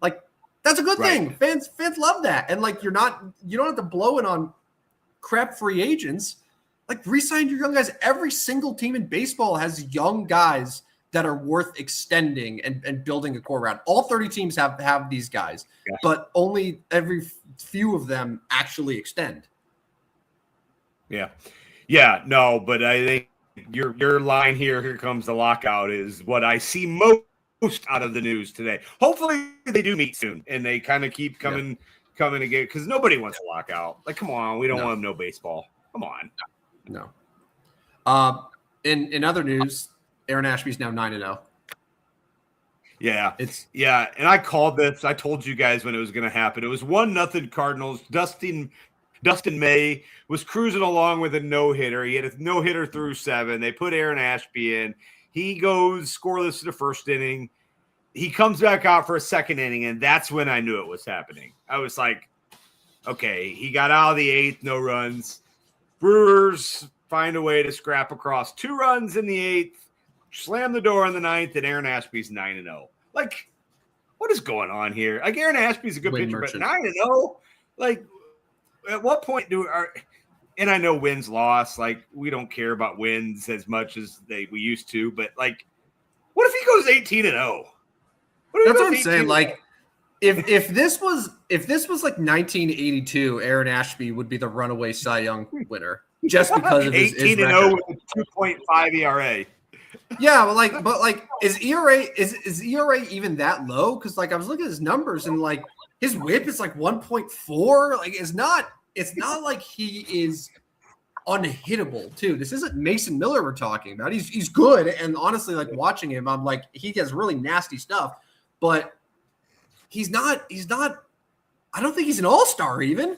Like that's a good thing. Fans love that. And like you don't have to blow it on crap free agents. Like re-sign your young guys. Every single team in baseball has young guys that are worth extending and building a core around. All 30 teams have these guys, but only every few of them actually extend. Yeah. Yeah, no, but I think your line here comes the lockout is what I see most out of the news today. Hopefully they do meet soon and they kind of keep coming again because nobody wants a lockout. Like, come on, we don't want no baseball. Come on. No. In other news, Aaron Ashby's now 9-0. Yeah. It's And I called this. I told you guys when it was going to happen. It was 1-0 Cardinals. Dustin May was cruising along with a no-hitter. He had a no-hitter through 7. They put Aaron Ashby in. He goes scoreless to the first inning. He comes back out for a second inning, and that's when I knew it was happening. I was like, okay, he got out of the 8th, no runs. Brewers find a way to scrap across 2 runs in the 8th, slam the door in the 9th, and Aaron Ashby's 9-0. Like, what is going on here? Like, Aaron Ashby's a good pitcher, but 9-0? Like, at what point and I know wins, loss, like, we don't care about wins as much as we used to, but, like, what if he goes 18-0? That's what I'm saying. Like, if this was like 1982, Aaron Ashby would be the runaway Cy Young winner just because of his 18-0 with a 2.5 ERA. Yeah, but is ERA even that low? Because like I was looking at his numbers and like his WHIP is like 1.4. Like it's not like he is unhittable too. This isn't Mason Miller we're talking about. He's good, and honestly, like watching him, I'm like he has really nasty stuff, but he's not. I don't think he's an all-star even,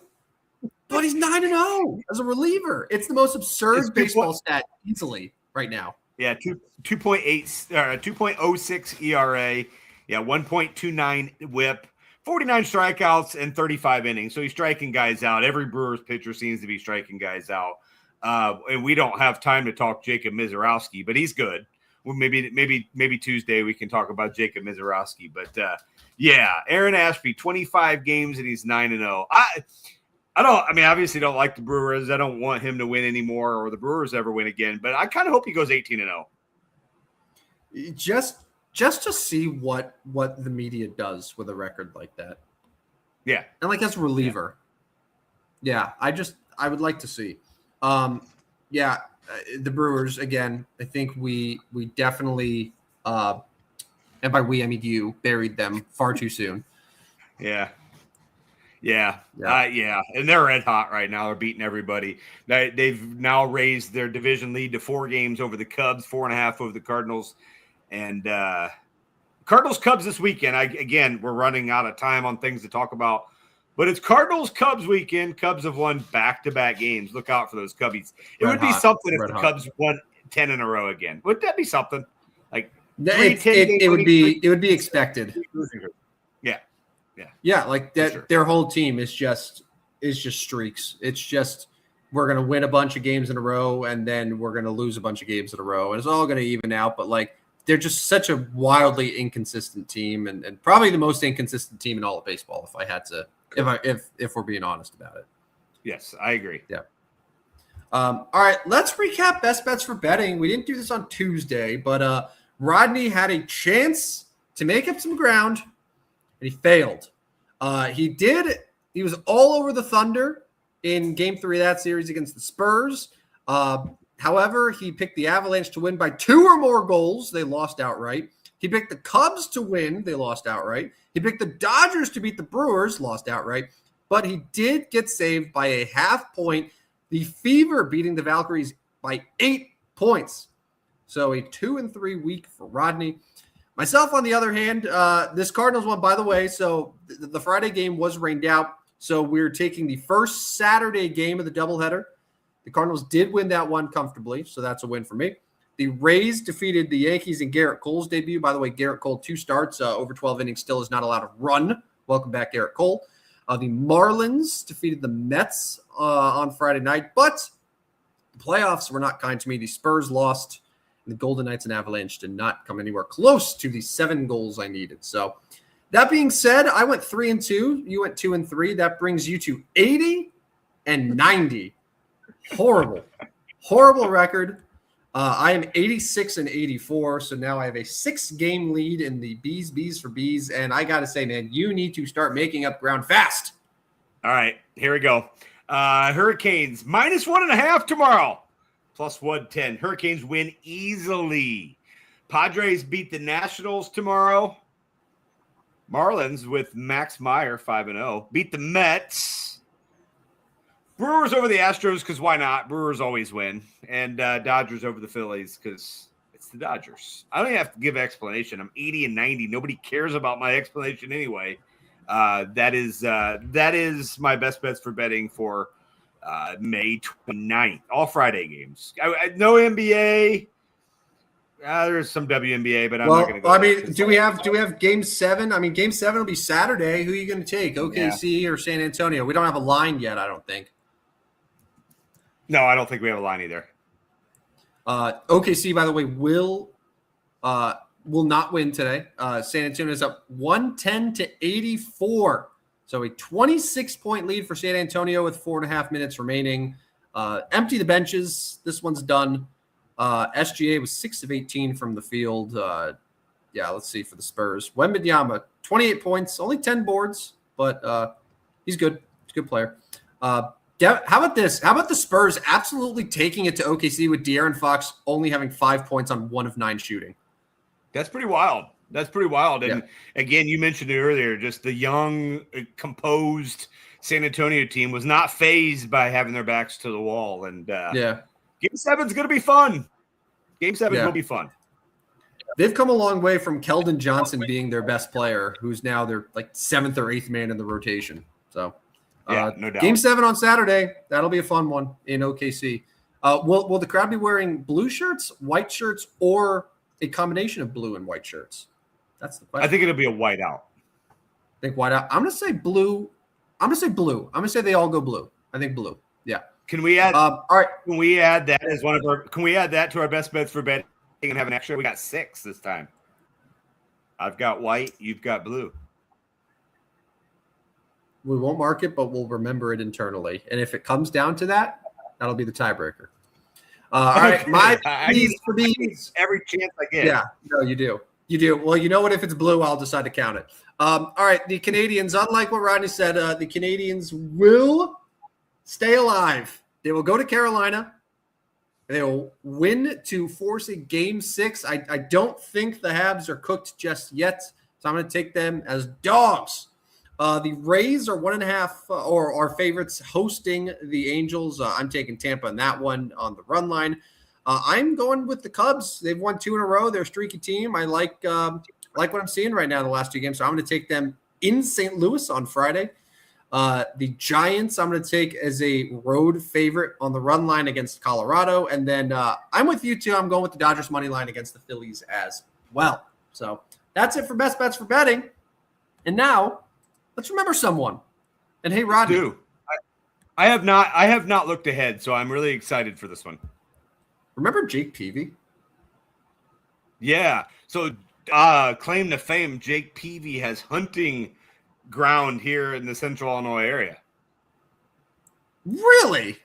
but he's 9-0 as a reliever. It's the most absurd baseball stat easily right now. Yeah, 2.06 ERA. Yeah, 1.29 WHIP, 49 strikeouts, and 35 innings. So he's striking guys out. Every Brewers pitcher seems to be striking guys out. And we don't have time to talk Jacob Mizorowski, but he's good. Well, maybe Tuesday we can talk about Jacob Mizorowski. But yeah, Aaron Ashby, 25 games and he's 9-0. I mean, obviously don't like the Brewers. I don't want him to win anymore or the Brewers ever win again, but I kind of hope he goes 18-0. Just to see what the media does with a record like that. Yeah. And like as a reliever. Yeah, I would like to see. The Brewers, again, I think we definitely and by we I mean you buried them far too soon. Yeah. And they're red hot right now. They're beating everybody. They've now raised their division lead to 4 games over the Cubs, 4.5 over the Cardinals. And Cardinals-Cubs this weekend. We're running out of time on things to talk about. But it's Cardinals-Cubs weekend. Cubs have won back-to-back games. Look out for those Cubbies. It would be something if the Cubs won 10 in a row again. Would that be something? Like it would be expected. Yeah, like that. Sure. Their whole team is just streaks. It's just we're gonna win a bunch of games in a row, and then we're gonna lose a bunch of games in a row, and it's all gonna even out. But like they're just such a wildly inconsistent team, and probably the most inconsistent team in all of baseball. If I had to, if we're being honest about it. Yes, I agree. Yeah. All right, let's recap best bets for betting. We didn't do this on Tuesday, but Rodney had a chance to make up some ground. And he failed. He was all over the Thunder in Game 3 of that series against the Spurs. However, he picked the Avalanche to win by 2 or more goals. They lost outright. He picked the Cubs to win. They lost outright. He picked the Dodgers to beat the Brewers. Lost outright. But he did get saved by a half point. The Fever beating the Valkyries by 8 points. So a 2-3 week for Rodney. Myself, on the other hand, this Cardinals one, by the way, so the Friday game was rained out, so we're taking the first Saturday game of the doubleheader. The Cardinals did win that one comfortably, so that's a win for me. The Rays defeated the Yankees in Garrett Cole's debut. By the way, Garrett Cole, 2 starts, over 12 innings, still is not allowed to run. Welcome back, Garrett Cole. The Marlins defeated the Mets on Friday night, but the playoffs were not kind to me. The Spurs lost. The Golden Knights and Avalanche did not come anywhere close to the 7 goals I needed. So that being said, I went 3-2. You went 2-3. That brings you to 80 and 90. Horrible record. I am 86 and 84. So now I have a 6-game lead in the Bees for Bees. And I got to say, man, you need to start making up ground fast. All right, here we go. Hurricanes -1.5 tomorrow. +110. Hurricanes win easily. Padres beat the Nationals tomorrow. Marlins with Max Meyer 5-0 beat the Mets. Brewers over the Astros because why not? Brewers always win. And Dodgers over the Phillies because It's the Dodgers. I don't even have to give an explanation. I'm 80 and 90. Nobody cares about my explanation anyway. That is my best bets for betting for May 29th. All Friday games. No NBA. There's some WNBA, but I'm not going to go. I mean, do we have Game 7? I mean, Game 7 will be Saturday. Who are you going to take, OKC or San Antonio? We don't have a line yet, I don't think. No, I don't think we have a line either. OKC, by the way, will not win today. San Antonio is up 110-84. So a 26-point lead for San Antonio with 4.5 minutes remaining. Empty the benches. This one's done. SGA was 6 of 18 from the field. Let's see for the Spurs. Wembanyama, 28 points, only 10 boards, but he's good. He's a good player. How about this? How about the Spurs absolutely taking it to OKC with De'Aaron Fox only having 5 points on 1 of 9 shooting? That's pretty wild. And again, you mentioned it earlier, just the young, composed San Antonio team was not fazed by having their backs to the wall. And Game 7 is going to be fun. Game 7 will be fun. They've come a long way from Keldon Johnson being their best player, who's now their 7th or 8th man in the rotation. So, no doubt. Game 7 on Saturday. That'll be a fun one in OKC. Will the crowd be wearing blue shirts, white shirts, or a combination of blue and white shirts? That's the question. I think it'll be a whiteout. Think whiteout. I'm going to say blue. I'm going to say they all go blue. I think blue. Yeah. Can we add? All right. Can we add that as one of our? Can we add that to our best bets for betting and have an extra? We got 6 this time. I've got white. You've got blue. We won't mark it, but we'll remember it internally. And if it comes down to that, that'll be the tiebreaker. All right, my B's for B's. Every chance I get. Yeah, no, you do. You do. Well, you know what? If it's blue, I'll decide to count it. All right, the Canadians, unlike what Rodney said, the Canadians will stay alive. They will go to Carolina. They will win to force a Game 6. I don't think the Habs are cooked just yet, so I'm going to take them as dogs. The Rays are 1.5 or are favorites hosting the Angels. I'm taking Tampa in that one on the run line. I'm going with the Cubs. They've won 2 in a row. They're a streaky team. I like what I'm seeing right now in the last 2 games. So I'm going to take them in St. Louis on Friday. The Giants I'm going to take as a road favorite on the run line against Colorado. And then I'm with you too. I'm going with the Dodgers money line against the Phillies as well. So that's it for best bets for betting. And now let's remember someone. And hey, Rodney. Dude, I have not looked ahead, so I'm really excited for this one. Remember Jake Peavy? Yeah. So claim to fame, Jake Peavy has hunting ground here in the Central Illinois area. Really?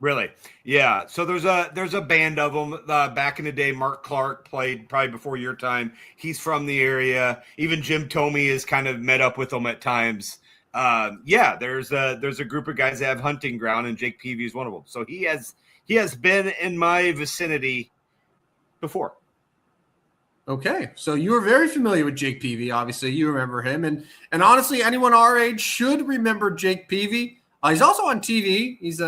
Really? Yeah. So there's a band of them. Back in the day, Mark Clark played probably before your time. He's from the area. Even Jim Thome has kind of met up with them at times. There's a group of guys that have hunting ground, and Jake Peavy is one of them. So he has been in my vicinity before. Okay, so you were very familiar with Jake Peavy. Obviously, you remember him, and honestly, anyone our age should remember Jake Peavy. He's also on TV. He's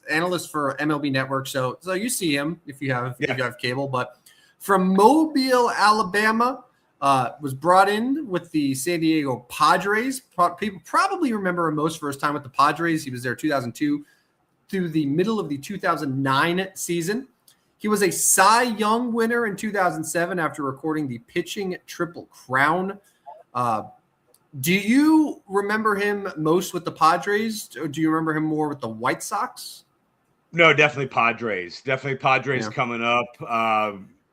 analyst for MLB Network, so you see him if you have cable. But from Mobile, Alabama, was brought in with the San Diego Padres. People probably remember him most for his time with the Padres. He was there 2002 through the middle of the 2009 season. He was a Cy Young winner in 2007 after recording the pitching Triple Crown. Do you remember him most with the Padres, or do you remember him more with the White Sox? No, definitely Padres. Coming up.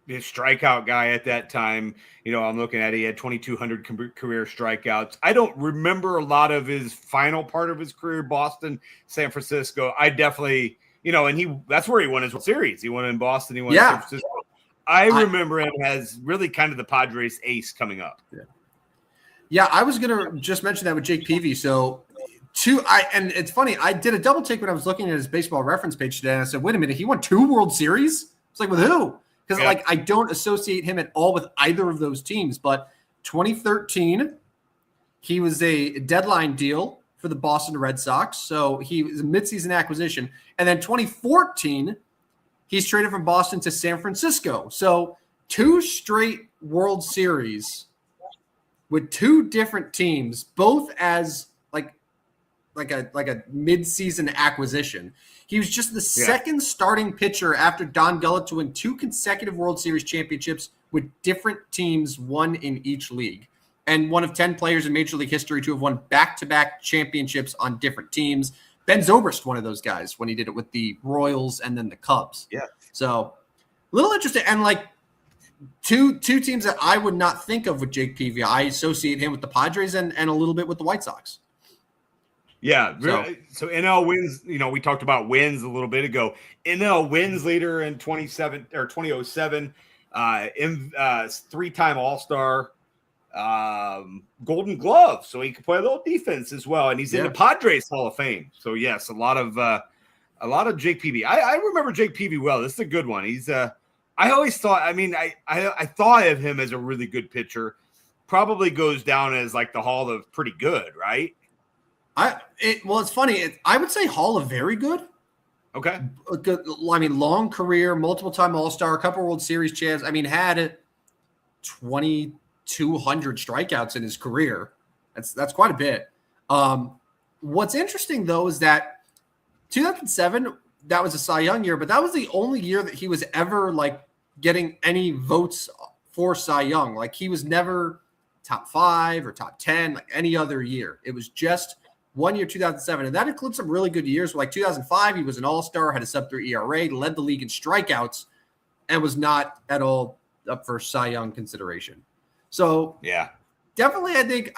His strikeout guy at that time, I'm looking at he had 2,200 career strikeouts. I don't remember a lot of his final part of his career, Boston, San Francisco. I definitely, that's where he won his World Series. He won in Boston. He won in San Francisco. I remember him as really kind of the Padres ace coming up. Yeah, I was going to just mention that with Jake Peavy. So, and it's funny, I did a double take when I was looking at his baseball reference page today, and I said, wait a minute, he won 2 World Series? It's like, with who? Because I don't associate him at all with either of those teams. But 2013, he was a deadline deal for the Boston Red Sox. So he was a midseason acquisition. And then 2014, he's traded from Boston to San Francisco. So 2 straight World Series with 2 different teams, both as like a mid-season acquisition. He was just the second starting pitcher after Don Gullett to win 2 consecutive World Series championships with different teams, one in each league. And one of 10 players in Major League history to have won back-to-back championships on different teams. Ben Zobrist, one of those guys, when he did it with the Royals and then the Cubs. Yeah. So a little interesting. And like two teams that I would not think of with Jake Peavy. I associate him with the Padres and a little bit with the White Sox. Yeah. So NL wins, we talked about wins a little bit ago. NL wins leader in 2007, 3-time All-Star, Golden Glove. So he could play a little defense as well. And he's in the Padres Hall of Fame. So yes, a lot of Jake Peavy. I remember Jake Peavy well. This is a good one. He's I always thought, I thought of him as a really good pitcher. Probably goes down as like the Hall of pretty good, right? It's funny. I would say Hall of very good. Okay. Good. Long career, multiple-time All-Star, a couple World Series champs. Had 2,200 strikeouts in his career. That's quite a bit. What's interesting though is that 2007, that was a Cy Young year, but that was the only year that he was ever like getting any votes for Cy Young. Like he was never top 5 or top 10 like any other year. It was just one year, 2007, and that includes some really good years. Like 2005, he was an all-star, had a sub-3 ERA, led the league in strikeouts, and was not at all up for Cy Young consideration. So yeah, definitely, I think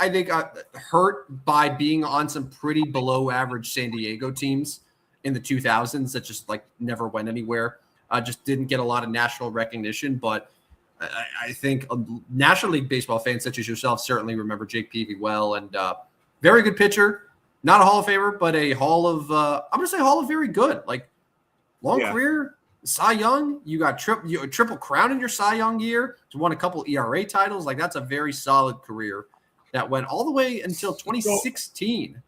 hurt by being on some pretty below-average San Diego teams in the 2000s that just like never went anywhere. Just didn't get a lot of national recognition, but I think National League baseball fans such as yourself certainly remember Jake Peavy well, and very good pitcher. Not a Hall of Famer, but a Hall of I'm going to say Hall of very good. Like long career, Cy Young. You got triple crown in your Cy Young year. You won a couple ERA titles. Like that's a very solid career that went all the way until 2016.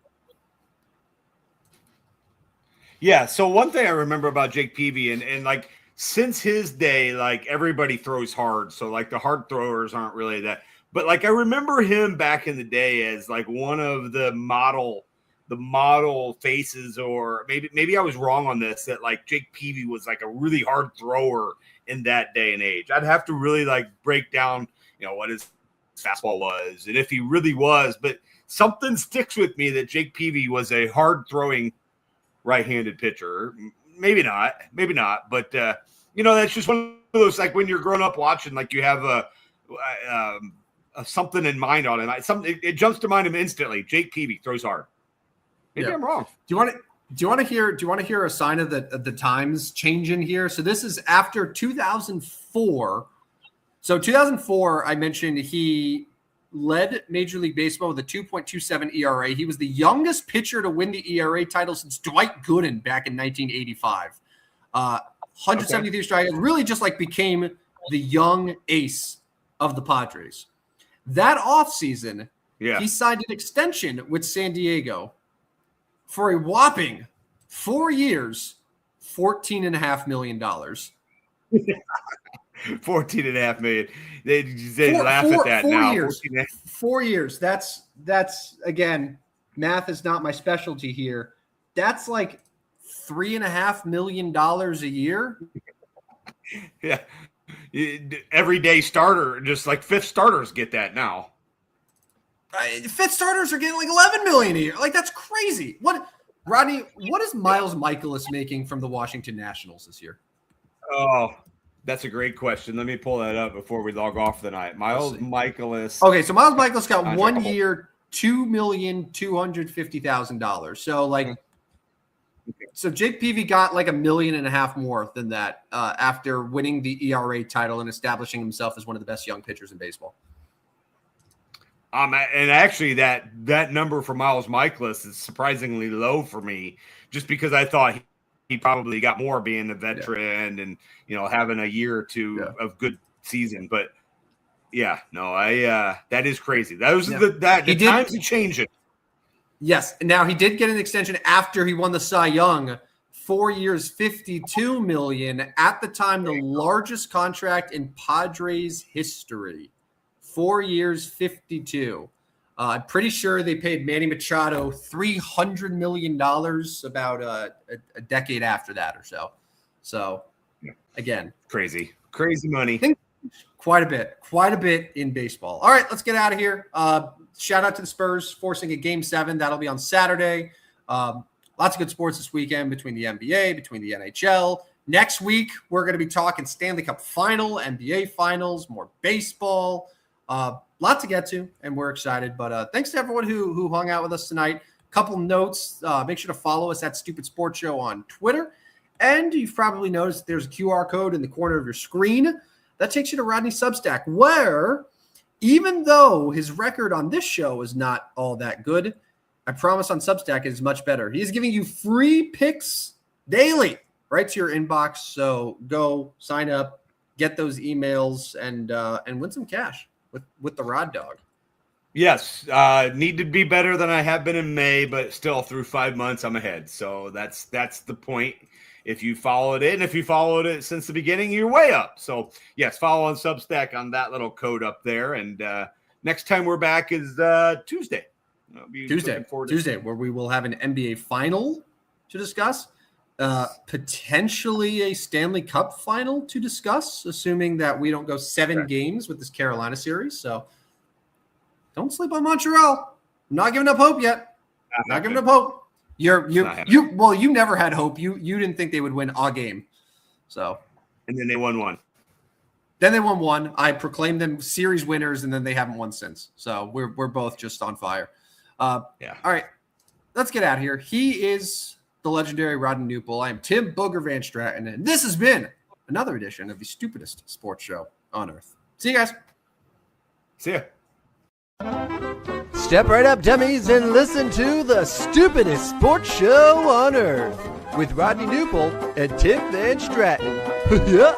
Yeah. So one thing I remember about Jake Peavy and like since his day, like everybody throws hard. So like the hard throwers aren't really that. But like I remember him back in the day as like one of the model faces, or maybe I was wrong on this, that like Jake Peavy was like a really hard thrower in that day and age. I'd have to really like break down, what his fastball was and if he really was, but something sticks with me that Jake Peavy was a hard throwing right-handed pitcher. Maybe not, but that's just one of those, like when you're growing up watching, like you have a something in mind on it. It jumps to mind him instantly. Jake Peavy throws hard. Maybe I'm wrong. Do you want to hear a sign of the times changing here? So this is after 2004. So 2004, I mentioned he led Major League Baseball with a 2.27 ERA. He was the youngest pitcher to win the ERA title since Dwight Gooden back in 1985. 173 strikeouts. Really just like became the young ace of the Padres. That offseason, he signed an extension with San Diego for a whopping 4 years, $14.5 million. $14.5 million. They laugh at that 4 now. Years. 4 years. That's again, math is not my specialty here. That's like $3.5 million a year. Yeah. Everyday starter, just like fifth starters get that now. Fifth starters are getting like $11 million a year. Like that's crazy. Rodney? What is Miles Michaelis making from the Washington Nationals this year? Oh, that's a great question. Let me pull that up before we log off tonight. Miles Michaelis. Okay, so Miles Michaelis got 1 year, $2,250,000. So like. So Jake Peavy got like $1.5 million more than that after winning the ERA title and establishing himself as one of the best young pitchers in baseball. And actually, that number for Miles Michaelis is surprisingly low for me, just because I thought he probably got more being a veteran and having a year or two of good season. But that is crazy. Times are changing. Yes. Now he did get an extension after he won the Cy Young 4 years, $52 million. At the time, the largest contract in Padres history. 4 years, $52. I'm pretty sure they paid Manny Machado $300 million about a decade after that or so. So, again, crazy money. Quite a bit in baseball. All right, let's get out of here. Shout out to the Spurs forcing a Game 7. That'll be on Saturday. Lots of good sports this weekend between the NBA, between the NHL. Next week, we're going to be talking Stanley Cup Final, NBA Finals, more baseball. Lot to get to, and we're excited. But thanks to everyone who hung out with us tonight. Couple notes. Make sure to follow us at Stupid Sports Show on Twitter. And you've probably noticed there's a QR code in the corner of your screen. That takes you to Rodney's Substack, where even though his record on this show is not all that good, I promise on Substack it is much better. He is giving you free picks daily right to your inbox. So go sign up, get those emails, and win some cash with the Rod Dog. Yes, need to be better than I have been in May, but still through 5 months I'm ahead. So that's the point. If you followed it, and if you followed it since the beginning, you're way up. So yes, follow on Substack on that little code up there. And next time we're back is Tuesday. Tuesday, where we will have an NBA final to discuss, potentially a Stanley Cup final to discuss, assuming that we don't go 7 games with this Carolina series. So don't sleep on Montreal. I'm not giving up hope yet. Not giving up hope. You never had hope. You didn't think they would win a game. So, and then they won one. Then they won one. I proclaimed them series winners, and then they haven't won since. So we're both just on fire. All right, let's get out of here. He is the legendary Rodney Newpol. I am Tim Booger Van Stratton, and this has been another edition of the Stupidest Sports Show on Earth. See you guys. See ya. Step right up, dummies, and listen to the Stupidest Sports Show on Earth with Rodney Newpol and Tim Van Stratton. Yeah.